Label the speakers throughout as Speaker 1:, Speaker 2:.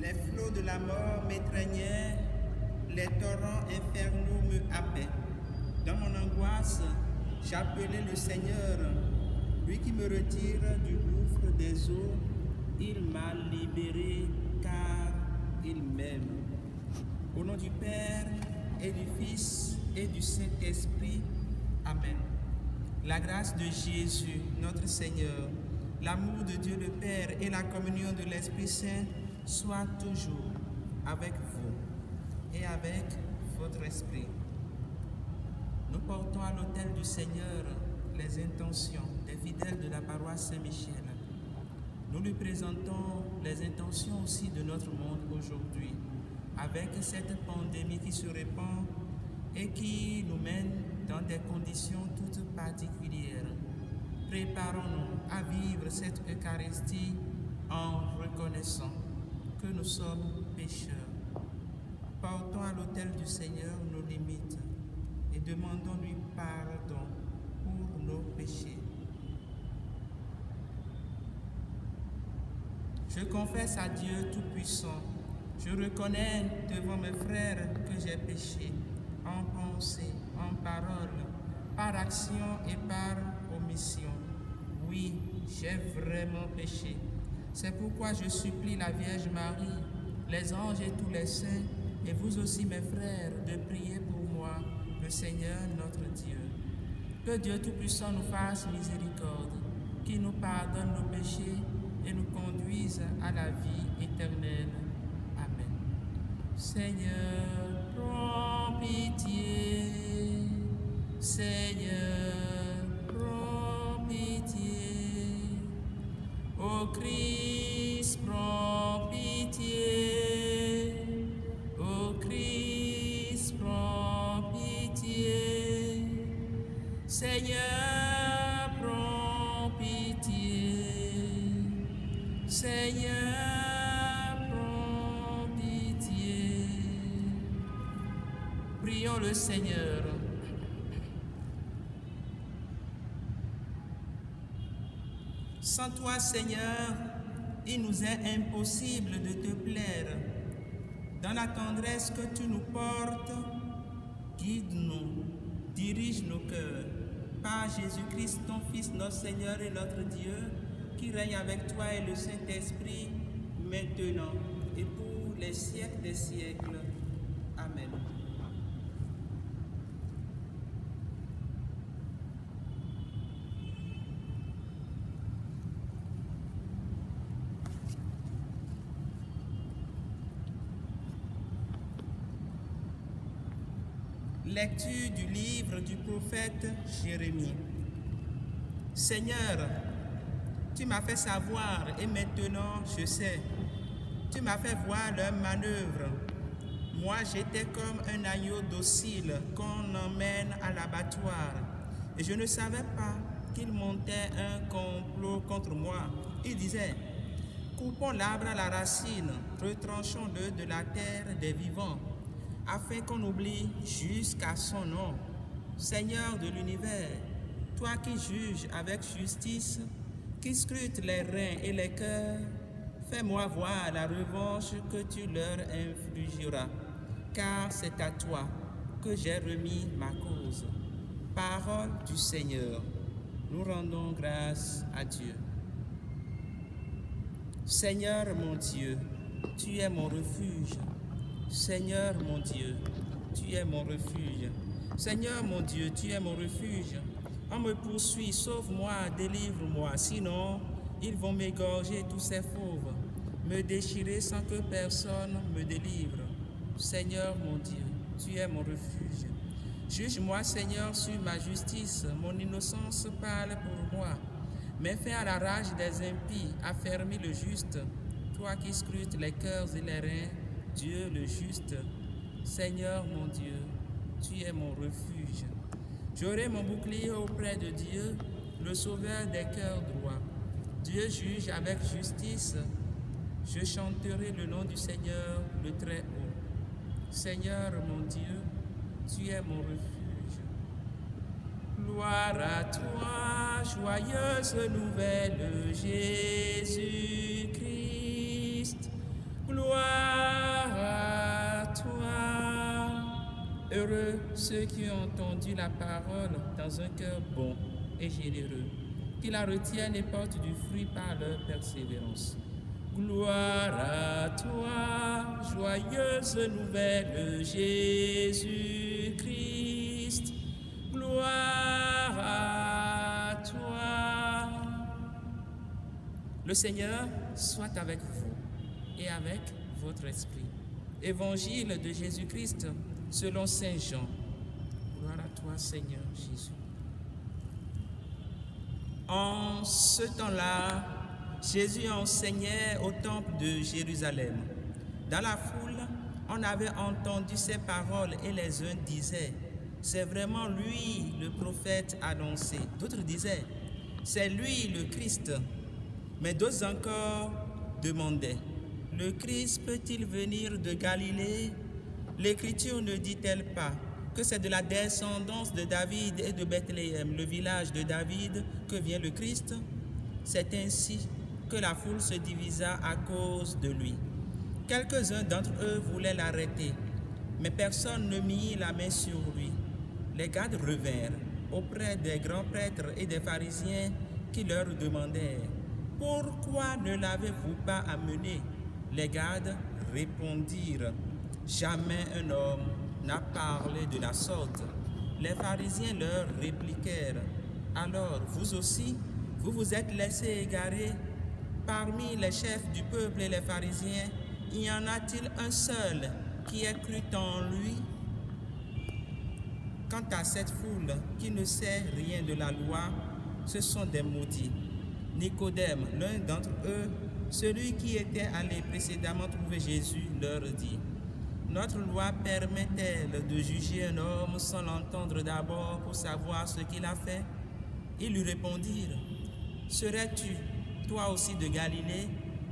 Speaker 1: Les flots de la mort m'étreignaient, les torrents infernaux me happaient. Dans mon angoisse, j'appelais le Seigneur, lui qui me retire du gouffre des eaux. Il m'a libéré car il m'aime. Au nom du Père et du Fils et du Saint-Esprit. Amen. La grâce de Jésus, notre Seigneur, l'amour de Dieu le Père et la communion de l'Esprit Saint soient toujours avec vous et avec votre esprit. Nous portons à l'autel du Seigneur les intentions des fidèles de la paroisse Saint-Michel. Nous lui présentons les intentions aussi de notre monde aujourd'hui, avec cette pandémie qui se répand et qui nous mène dans des conditions toutes particulières. Préparons-nous à vivre cette Eucharistie en reconnaissant que nous sommes pécheurs. Portons à l'autel du Seigneur nos limites et demandons-lui pardon pour nos péchés. Je confesse à Dieu Tout-Puissant, je reconnais devant mes frères que j'ai péché en pensée, en parole, par action et par omission. Oui, j'ai vraiment péché. C'est pourquoi je supplie la Vierge Marie, les anges et tous les saints, et vous aussi mes frères, de prier pour moi, le Seigneur notre Dieu. Que Dieu Tout-Puissant nous fasse miséricorde, qu'il nous pardonne nos péchés et nous conduise à la vie éternelle. Amen. Seigneur, prends pitié. Seigneur, prends pitié. Ô Christ, prends pitié. Ô Christ, prends pitié. Seigneur, prends pitié. Seigneur, prends pitié. Prions le Seigneur. Sans toi, Seigneur, il nous est impossible de te plaire. Dans la tendresse que tu nous portes, guide-nous, dirige nos cœurs. Par Jésus-Christ, ton Fils, notre Seigneur et notre Dieu, qui règne avec toi et le Saint-Esprit, maintenant et pour les siècles des siècles. Amen. Lecture du livre du prophète Jérémie. Seigneur, tu m'as fait savoir et maintenant je sais. Tu m'as fait voir leurs manœuvres. Moi, j'étais comme un agneau docile qu'on emmène à l'abattoir. Et je ne savais pas qu'il montait un complot contre moi. Il disait, coupons l'arbre à la racine, retranchons-le de la terre des vivants, afin qu'on oublie jusqu'à son nom. Seigneur de l'univers, toi qui juges avec justice, qui scrutes les reins et les cœurs, fais-moi voir la revanche que tu leur infligeras, car c'est à toi que j'ai remis ma cause. Parole du Seigneur, nous rendons grâce à Dieu. Seigneur mon Dieu, tu es mon refuge. Seigneur mon Dieu, tu es mon refuge. Seigneur mon Dieu, tu es mon refuge. On me poursuit, sauve-moi, délivre-moi, sinon ils vont m'égorger tous ces fauves, me déchirer sans que personne me délivre. Seigneur mon Dieu, tu es mon refuge. Juge-moi, Seigneur, sur ma justice, mon innocence parle pour moi. Mets fin à la rage des impies, affermis le juste, toi qui scrutes les cœurs et les reins, Dieu le juste. Seigneur mon Dieu, tu es mon refuge. J'aurai mon bouclier auprès de Dieu, le sauveur des cœurs droits. Dieu juge avec justice. Je chanterai le nom du Seigneur, le Très-Haut. Seigneur mon Dieu, tu es mon refuge. Gloire à toi, joyeuse nouvelle, Jésus-Christ. Gloire Heureux ceux qui ont entendu la parole dans un cœur bon et généreux, qui la retiennent et portent du fruit par leur persévérance. Gloire à toi, joyeuse nouvelle, Jésus-Christ. Gloire à toi. Le Seigneur soit avec vous et avec votre esprit. Évangile de Jésus-Christ selon Saint Jean. Gloire à toi, Seigneur Jésus. En ce temps-là, Jésus enseignait au temple de Jérusalem. Dans la foule, on avait entendu ces paroles et les uns disaient, « C'est vraiment lui le prophète annoncé. » D'autres disaient, « C'est lui le Christ. » Mais d'autres encore demandaient, « Le Christ peut-il venir de Galilée? L'Écriture ne dit-elle pas que c'est de la descendance de David et de Bethléem, le village de David, que vient le Christ? » C'est ainsi que la foule se divisa à cause de lui. Quelques-uns d'entre eux voulaient l'arrêter, mais personne ne mit la main sur lui. Les gardes revinrent auprès des grands prêtres et des pharisiens qui leur demandèrent, « Pourquoi ne l'avez-vous pas amené ?» Les gardes répondirent, « Jamais un homme n'a parlé de la sorte. » Les pharisiens leur répliquèrent, « Alors, vous aussi, vous vous êtes laissés égarer? Parmi les chefs du peuple et les pharisiens, y en a-t-il un seul qui ait cru en lui? » Quant à cette foule qui ne sait rien de la loi, ce sont des maudits. Nicodème, l'un d'entre eux, celui qui était allé précédemment trouver Jésus, leur dit, « Notre loi permet-elle de juger un homme sans l'entendre d'abord pour savoir ce qu'il a fait? » Ils lui répondirent, « Serais-tu, toi aussi de Galilée?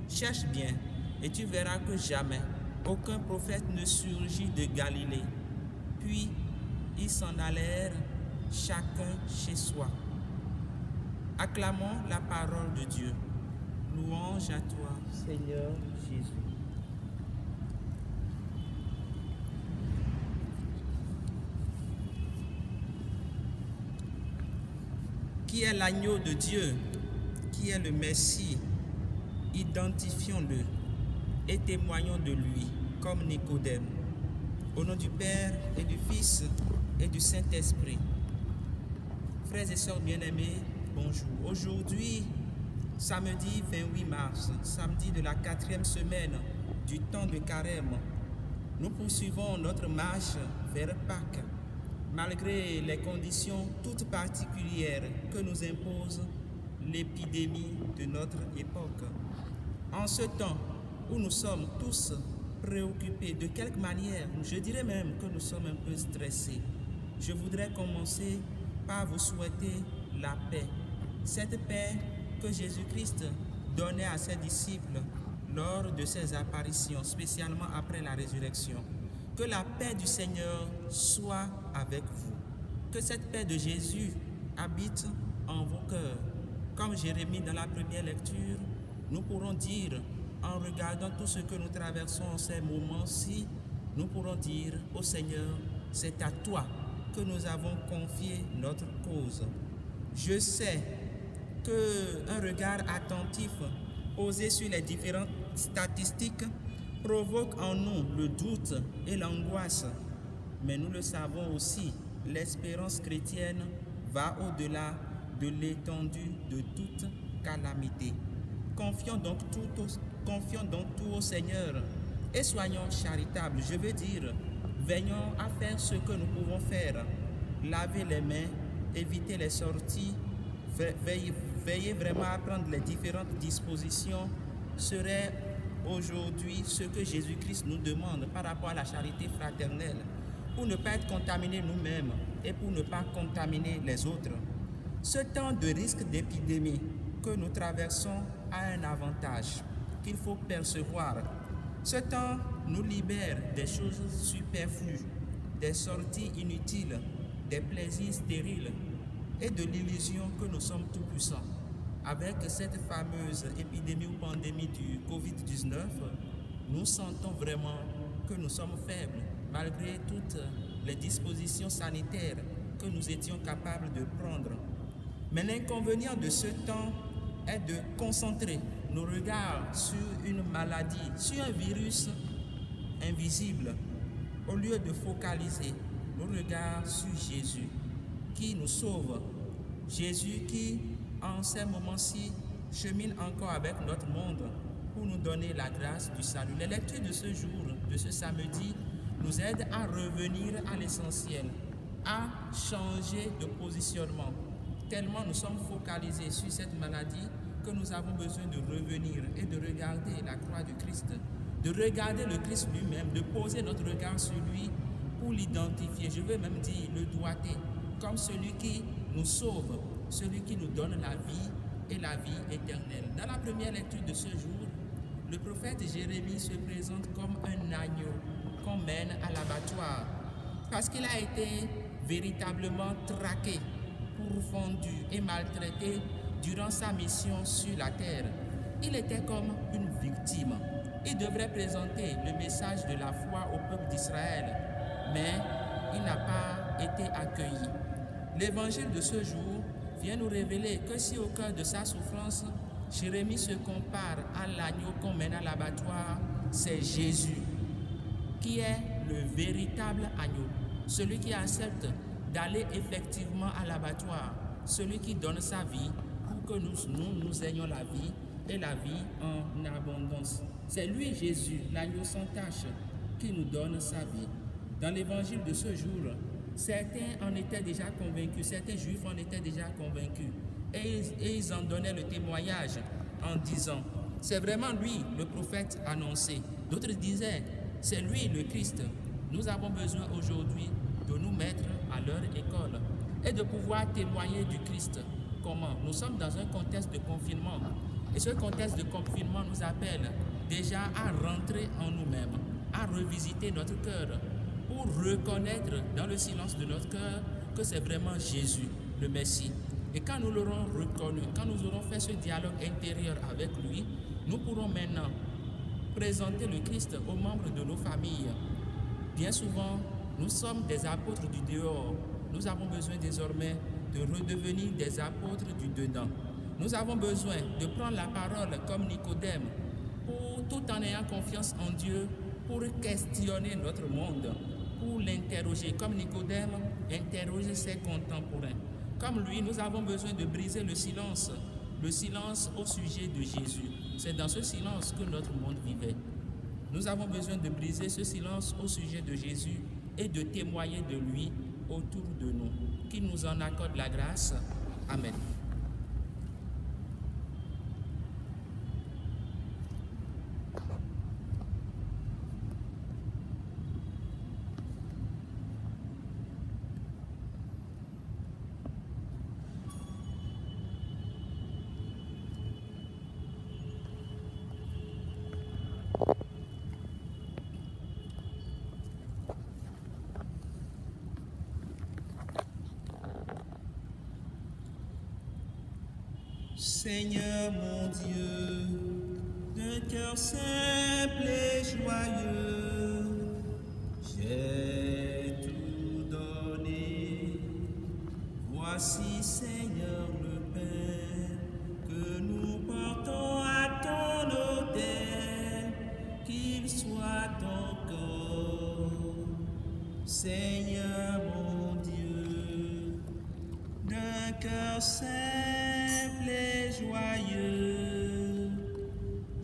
Speaker 1: Cherche bien, et tu verras que jamais aucun prophète ne surgit de Galilée. » Puis ils s'en allèrent, chacun chez soi. Acclamons la parole de Dieu. Louange à toi, Seigneur Jésus. Qui est l'agneau de Dieu? Qui est le Messie? Identifions-le et témoignons de lui, comme Nicodème. Au nom du Père et du Fils et du Saint-Esprit. Frères et sœurs bien-aimés, bonjour. Aujourd'hui, samedi 28 mars, samedi de la 4e semaine du temps de Carême, nous poursuivons notre marche vers Pâques, malgré les conditions toutes particulières que nous impose l'épidémie de notre époque. En ce temps où nous sommes tous préoccupés de quelque manière, je dirais même que nous sommes un peu stressés, je voudrais commencer par vous souhaiter la paix. Cette paix que Jésus-Christ donnait à ses disciples lors de ses apparitions, spécialement après la résurrection. Que la paix du Seigneur soit avec vous. Que cette paix de Jésus habite en vos cœurs. Comme Jérémie dans la première lecture, nous pourrons dire, en regardant tout ce que nous traversons en ces moments-ci, nous pourrons dire au Seigneur, c'est à toi que nous avons confié notre cause. Je sais qu'un regard attentif posé sur les différentes statistiques provoque en nous le doute et l'angoisse. Mais nous le savons aussi, l'espérance chrétienne va au-delà de l'étendue de toute calamité. Confions donc tout au Seigneur et soyons charitables. Je veux dire, veillons à faire ce que nous pouvons faire. Laver les mains, éviter les sorties, veiller vraiment à prendre les différentes dispositions serait aujourd'hui ce que Jésus-Christ nous demande par rapport à la charité fraternelle, pour ne pas être contaminés nous-mêmes et pour ne pas contaminer les autres. Ce temps de risque d'épidémie que nous traversons a un avantage qu'il faut percevoir. Ce temps nous libère des choses superflues, des sorties inutiles, des plaisirs stériles et de l'illusion que nous sommes tout-puissants. Avec cette fameuse épidémie ou pandémie du Covid-19, nous sentons vraiment que nous sommes faibles, malgré toutes les dispositions sanitaires que nous étions capables de prendre. Mais l'inconvénient de ce temps est de concentrer nos regards sur une maladie, sur un virus invisible, au lieu de focaliser nos regards sur Jésus qui nous sauve, Jésus qui, en ces moments-ci, chemine encore avec notre monde pour nous donner la grâce du salut. Les lectures de ce jour, de ce samedi, nous aident à revenir à l'essentiel, à changer de positionnement. Tellement nous sommes focalisés sur cette maladie que nous avons besoin de revenir et de regarder la croix du Christ, de regarder le Christ lui-même, de poser notre regard sur lui pour l'identifier, je veux même dire le doigter, comme celui qui nous sauve, celui qui nous donne la vie et la vie éternelle. Dans la première lecture de ce jour, le prophète Jérémie se présente comme un agneau qu'on mène à l'abattoir parce qu'il a été véritablement traqué, pourfendu et maltraité durant sa mission sur la terre. Il était comme une victime. Il devrait présenter le message de la foi au peuple d'Israël, mais il n'a pas été accueilli. L'évangile de ce jour vient nous révéler que si au cœur de sa souffrance, Jérémie se compare à l'agneau qu'on mène à l'abattoir, c'est Jésus qui est le véritable agneau, celui qui accepte d'aller effectivement à l'abattoir, celui qui donne sa vie pour que nous ayons la vie et la vie en abondance. C'est lui, Jésus, l'agneau sans tache, qui nous donne sa vie. Dans l'évangile de ce jour, certains en étaient déjà convaincus, certains juifs en étaient déjà convaincus. Et ils en donnaient le témoignage en disant, c'est vraiment lui le prophète annoncé. D'autres disaient, c'est lui le Christ. Nous avons besoin aujourd'hui de nous mettre à leur école et de pouvoir témoigner du Christ. Comment? Nous sommes dans un contexte de confinement. Et ce contexte de confinement nous appelle déjà à rentrer en nous-mêmes, à revisiter notre cœur pour reconnaître dans le silence de notre cœur que c'est vraiment Jésus, le Messie. Et quand nous l'aurons reconnu, quand nous aurons fait ce dialogue intérieur avec lui, nous pourrons maintenant présenter le Christ aux membres de nos familles. Bien souvent, nous sommes des apôtres du dehors. Nous avons besoin désormais de redevenir des apôtres du dedans. Nous avons besoin de prendre la parole comme Nicodème, tout en ayant confiance en Dieu, pour questionner notre monde, pour l'interroger. Comme Nicodème interroger ses contemporains. Comme lui, nous avons besoin de briser le silence au sujet de Jésus. C'est dans ce silence que notre monde vivait. Nous avons besoin de briser ce silence au sujet de Jésus et de témoigner de lui autour de nous. Qu'il nous en accorde la grâce. Amen.
Speaker 2: Seigneur mon Dieu, d'un cœur simple et joyeux, j'ai tout donné. Voici, Seigneur, le pain que nous portons à ton autel, qu'il soit ton corps. Seigneur mon Dieu, d'un cœur simple et joyeux,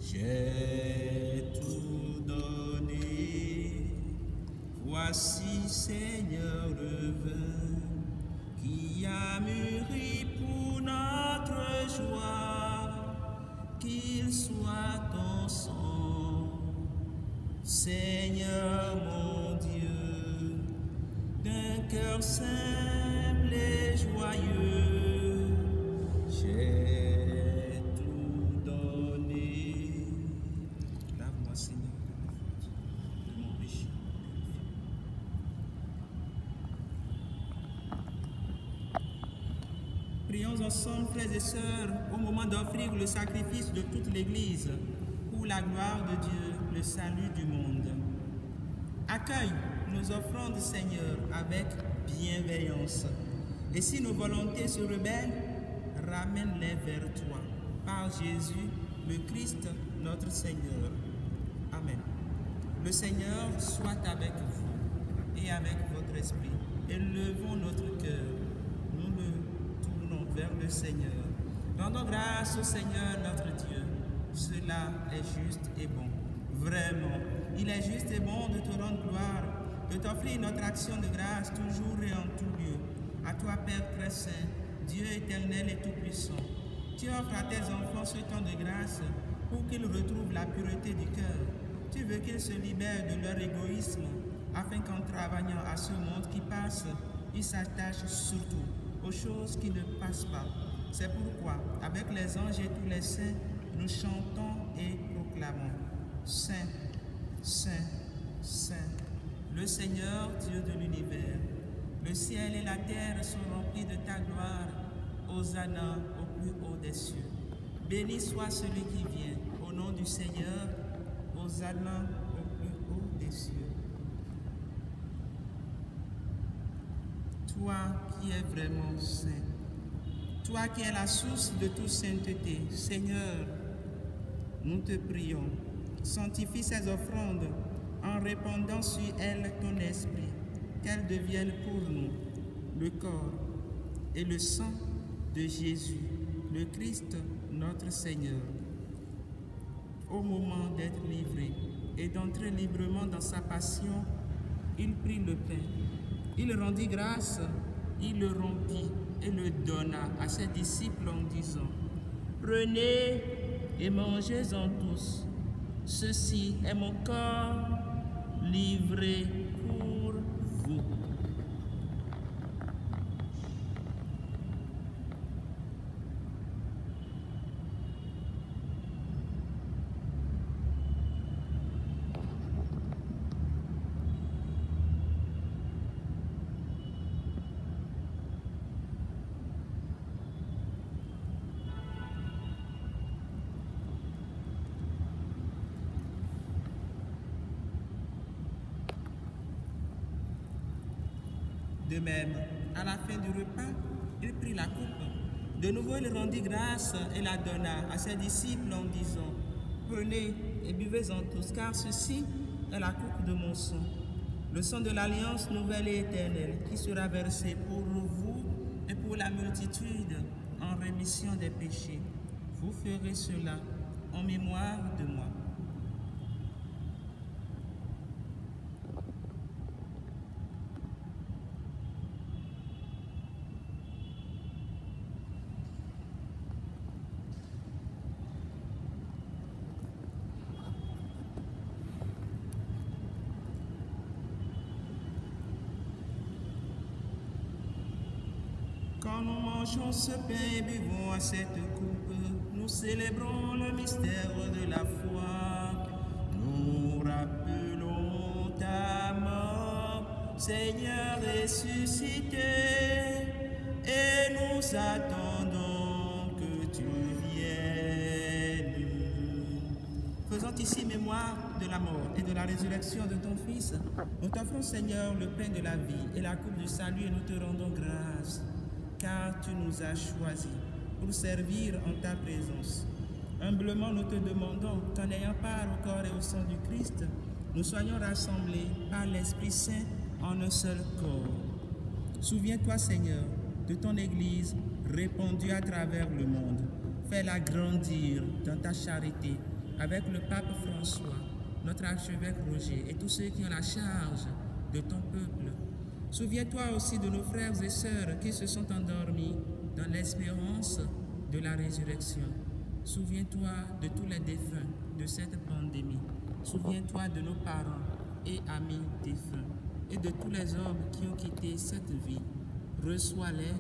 Speaker 2: j'ai tout donné. Voici, Seigneur, le vin qui a mûri pour notre joie, qu'il soit ton sang. Seigneur mon Dieu, d'un cœur simple et joyeux, j'ai tout donné. Lave-moi, Seigneur, de mon péché.
Speaker 1: Prions ensemble, frères et sœurs, au moment d'offrir le sacrifice de toute l'Église pour la gloire de Dieu, le salut du monde. Accueille nos offrandes, Seigneur, avec bienveillance. Et si nos volontés se rebellent, ramène-les vers toi. Par Jésus, le Christ, notre Seigneur. Amen. Le Seigneur soit avec vous et avec votre esprit. Élevons notre cœur. Nous le tournons vers le Seigneur. Rendons grâce au Seigneur notre Dieu. Cela est juste et bon. Vraiment, il est juste et bon de te rendre gloire, de t'offrir notre action de grâce toujours et en tout lieu. À toi, Père très saint, Dieu éternel et tout-puissant, tu offres à tes enfants ce temps de grâce pour qu'ils retrouvent la pureté du cœur. Tu veux qu'ils se libèrent de leur égoïsme, afin qu'en travaillant à ce monde qui passe, ils s'attachent surtout aux choses qui ne passent pas. C'est pourquoi, avec les anges et tous les saints, nous chantons et proclamons: Saint, Saint, Saint, le Seigneur Dieu de l'univers. Le ciel et la terre sont remplis de ta gloire. Hosanna au plus haut des cieux. Béni soit celui qui vient. Au nom du Seigneur, Hosanna au plus haut des cieux. Toi qui es vraiment saint, toi qui es la source de toute sainteté, Seigneur, nous te prions, sanctifie ces offrandes en répandant sur elles ton esprit, qu'elles deviennent pour nous le corps et le sang de Jésus, le Christ, notre Seigneur. Au moment d'être livré et d'entrer librement dans sa passion, il prit le pain, il rendit grâce, il le rompit et le donna à ses disciples en disant: Prenez et mangez-en tous. Ceci est mon corps livré pour vous. De même, à la fin du repas, il prit la coupe. De nouveau, il rendit grâce et la donna à ses disciples en disant: Prenez et buvez-en tous, car ceci est la coupe de mon sang, le sang de l'alliance nouvelle et éternelle, qui sera versé pour vous et pour la multitude en rémission des péchés. Vous ferez cela en mémoire de moi. Quand nous mangeons ce pain et buvons à cette coupe, nous célébrons le mystère de la foi. Nous rappelons ta mort, Seigneur ressuscité, et nous attendons que tu viennes. Faisant ici mémoire de la mort et de la résurrection de ton Fils, nous t'offrons, Seigneur, le pain de la vie et la coupe du salut, et nous te rendons grâce, car tu nous as choisis pour servir en ta présence. Humblement, nous te demandons qu'en ayant part au corps et au sang du Christ, nous soyons rassemblés par l'Esprit Saint en un seul corps. Souviens-toi, Seigneur, de ton Église répandue à travers le monde. Fais-la grandir dans ta charité avec le pape François, notre archevêque Roger et tous ceux qui ont la charge de ton peuple. Souviens-toi aussi de nos frères et sœurs qui se sont endormis dans l'espérance de la résurrection. Souviens-toi de tous les défunts de cette pandémie. Souviens-toi de nos parents et amis défunts et de tous les hommes qui ont quitté cette vie. Reçois-les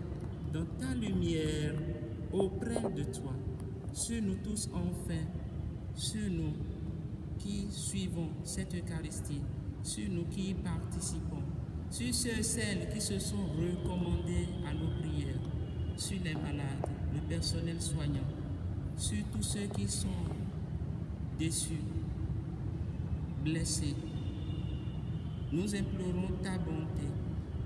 Speaker 1: dans ta lumière auprès de toi. Sur nous tous enfin, sur nous qui suivons cette Eucharistie, sur nous qui y participons, sur ceux et celles qui se sont recommandés à nos prières, sur les malades, le personnel soignant, sur tous ceux qui sont déçus, blessés, nous implorons ta bonté.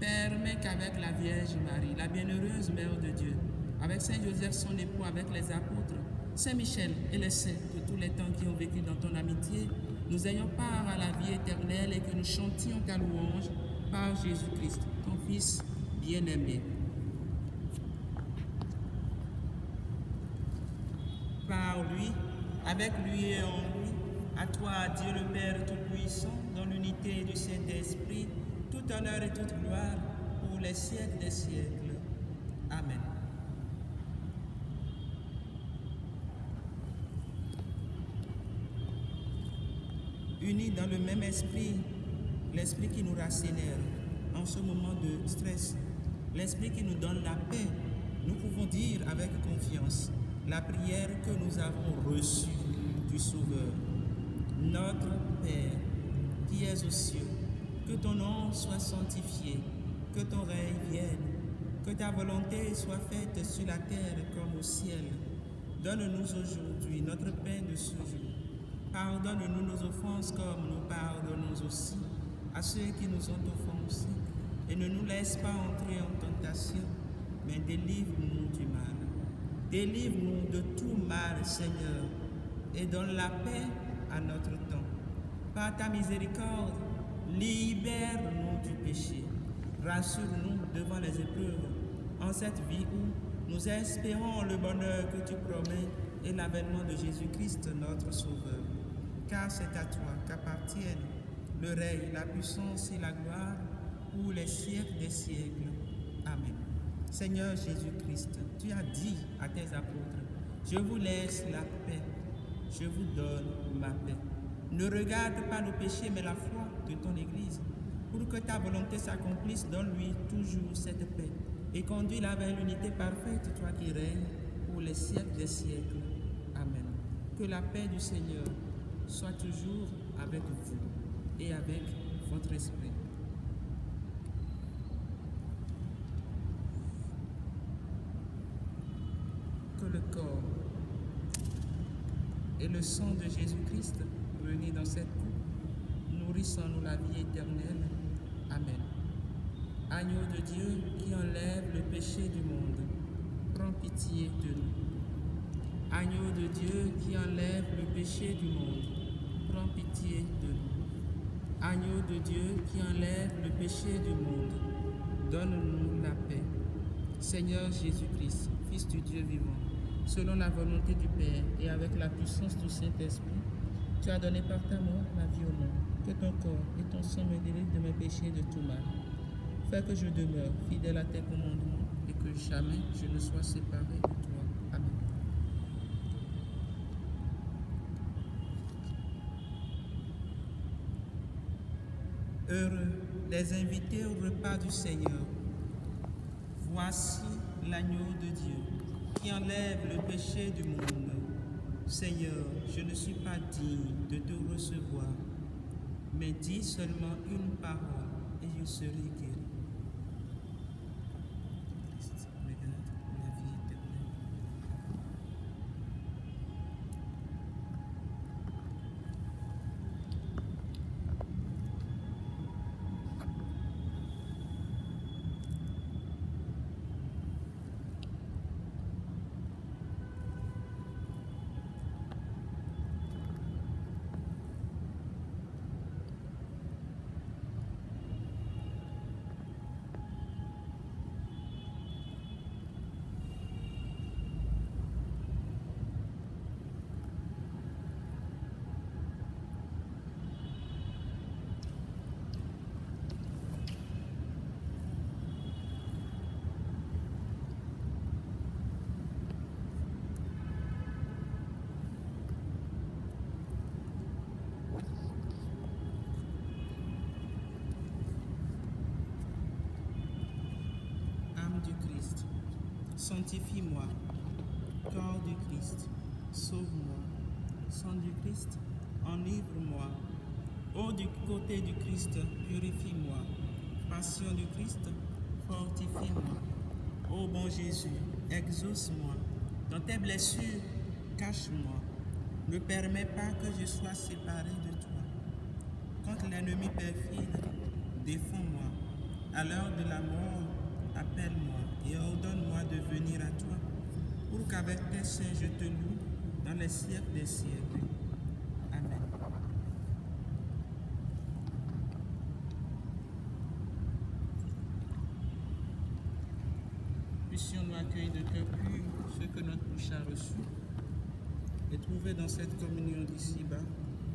Speaker 1: Permets qu'avec la Vierge Marie, la bienheureuse Mère de Dieu, avec Saint Joseph son époux, avec les apôtres, Saint Michel et les saints de tous les temps qui ont vécu dans ton amitié, nous ayons part à la vie éternelle et que nous chantions ta louange par Jésus-Christ, ton Fils bien-aimé. Par lui, avec lui et en lui, à toi, Dieu le Père Tout-Puissant, dans l'unité du Saint-Esprit, tout honneur et toute gloire pour les siècles des siècles. Amen. Unis dans le même esprit, l'esprit qui nous rassénère en ce moment de stress, l'esprit qui nous donne la paix, nous pouvons dire avec confiance la prière que nous avons reçue du Sauveur. Notre Père, qui es aux cieux, que ton nom soit sanctifié, que ton règne vienne, que ta volonté soit faite sur la terre comme au ciel. Donne-nous aujourd'hui notre pain de ce jour. Pardonne-nous nos offenses comme nous pardonnons aussi à ceux qui nous ont offensés. Et ne nous laisse pas entrer en tentation, mais délivre-nous du mal. Délivre-nous de tout mal, Seigneur, et donne la paix à notre temps. Par ta miséricorde, libère-nous du péché. Rassure-nous devant les épreuves, en cette vie où nous espérons le bonheur que tu promets et l'avènement de Jésus-Christ, notre Sauveur. Car c'est à toi qu'appartiennent le règne, la puissance et la gloire pour les siècles des siècles. Amen. Seigneur Jésus-Christ, tu as dit à tes apôtres, je vous laisse la paix, je vous donne ma paix. Ne regarde pas nos péchés, mais la foi de ton Église. Pour que ta volonté s'accomplisse, donne-lui toujours cette paix et conduis-la vers l'unité parfaite, toi qui règnes pour les siècles des siècles. Amen. Que la paix du Seigneur soit toujours avec vous et avec votre esprit. Que le corps et le sang de Jésus-Christ réunis dans cette coupe nourrissent en nous la vie éternelle. Amen. Agneau de Dieu qui enlève le péché du monde, prends pitié de nous. Agneau de Dieu qui enlève le péché du monde, prends pitié de nous. Agneau de Dieu qui enlève le péché du monde, donne-nous la paix. Seigneur Jésus-Christ, Fils du Dieu vivant, selon la volonté du Père et avec la puissance du Saint-Esprit, tu as donné par ta mort la vie au monde. Que ton corps et ton sang me délivrent de mes péchés et de tout mal. Fais que je demeure fidèle à tes commandements et que jamais je ne sois séparé de toi. Amen. Heureux les invités au repas du Seigneur. Voici l'agneau de Dieu qui enlève le péché du monde. Seigneur, je ne suis pas digne de te recevoir, mais dis seulement une parole et je serai guéri. Christ me donne la vie éternelle. Du Christ, sanctifie-moi. Corps du Christ, sauve-moi. Sang du Christ, enivre-moi. Eau du côté du Christ, purifie-moi. Passion du Christ, fortifie-moi. Ô bon Jésus, exauce-moi. Dans tes blessures, cache-moi. Ne permets pas que je sois séparé de toi. Contre l'ennemi perfide, défends-moi. À l'heure de la mort, appelle-moi et ordonne-moi de venir à toi, pour qu'avec tes saints je te loue dans les siècles des siècles. Amen. Puissions-nous accueillir de cœur pur ce que notre bouche a reçu et trouver dans cette communion d'ici-bas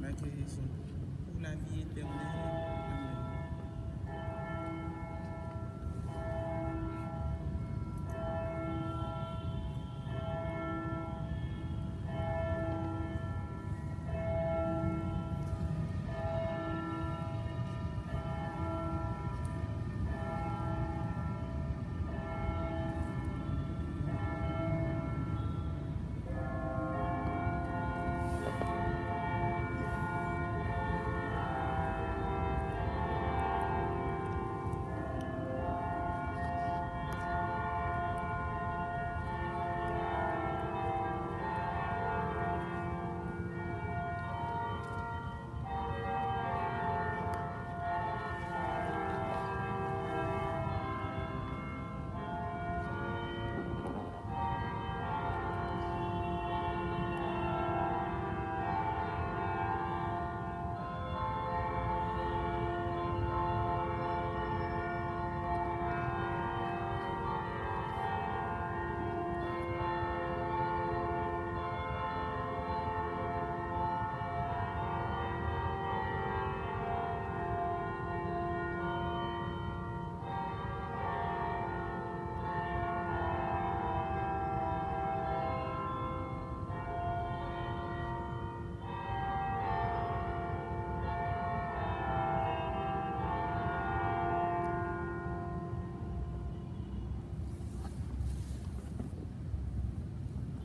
Speaker 1: la guérison pour la vie éternelle.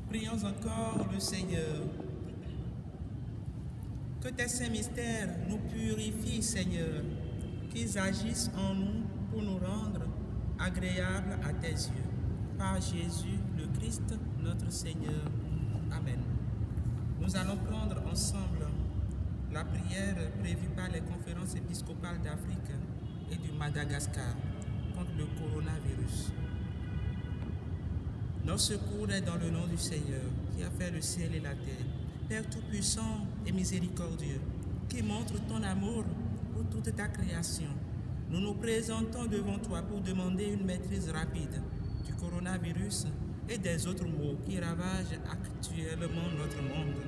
Speaker 1: Prions encore le Seigneur. Que tes saints mystères nous purifient, Seigneur, qu'ils agissent en nous pour nous rendre agréables à tes yeux. Par Jésus le Christ, notre Seigneur. Amen. Nous allons prendre ensemble la prière prévue par les conférences épiscopales d'Afrique et du Madagascar contre le coronavirus. Notre secours est dans le nom du Seigneur, qui a fait le ciel et la terre. Père tout-puissant et miséricordieux, qui montre ton amour pour toute ta création, nous nous présentons devant toi pour demander une maîtrise rapide du coronavirus et des autres maux qui ravagent actuellement notre monde.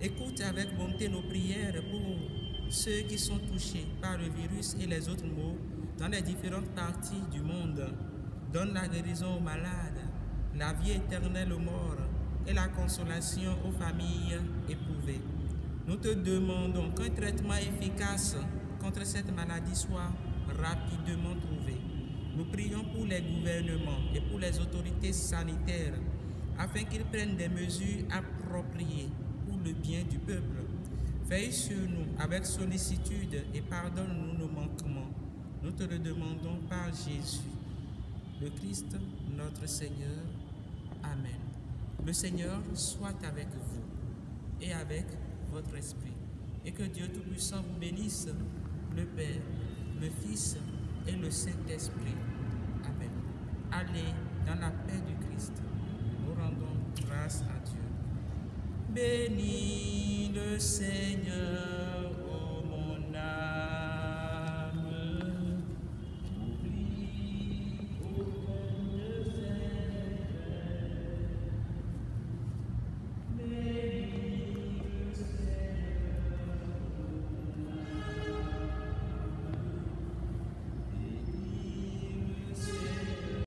Speaker 1: Écoute avec bonté nos prières pour ceux qui sont touchés par le virus et les autres maux dans les différentes parties du monde. Donne la guérison aux malades, la vie éternelle aux morts et la consolation aux familles éprouvées. Nous te demandons qu'un traitement efficace contre cette maladie soit rapidement trouvé. Nous prions pour les gouvernements et pour les autorités sanitaires afin qu'ils prennent des mesures appropriées pour le bien du peuple. Veille sur nous avec sollicitude et pardonne-nous nos manquements. Nous te le demandons par Jésus, le Christ, notre Seigneur. Amen. Le Seigneur soit avec vous et avec votre esprit. Et que Dieu Tout-Puissant vous bénisse, le Père, le Fils et le Saint-Esprit. Amen. Allez dans la paix du Christ. Nous rendons grâce à Dieu. Bénis le Seigneur.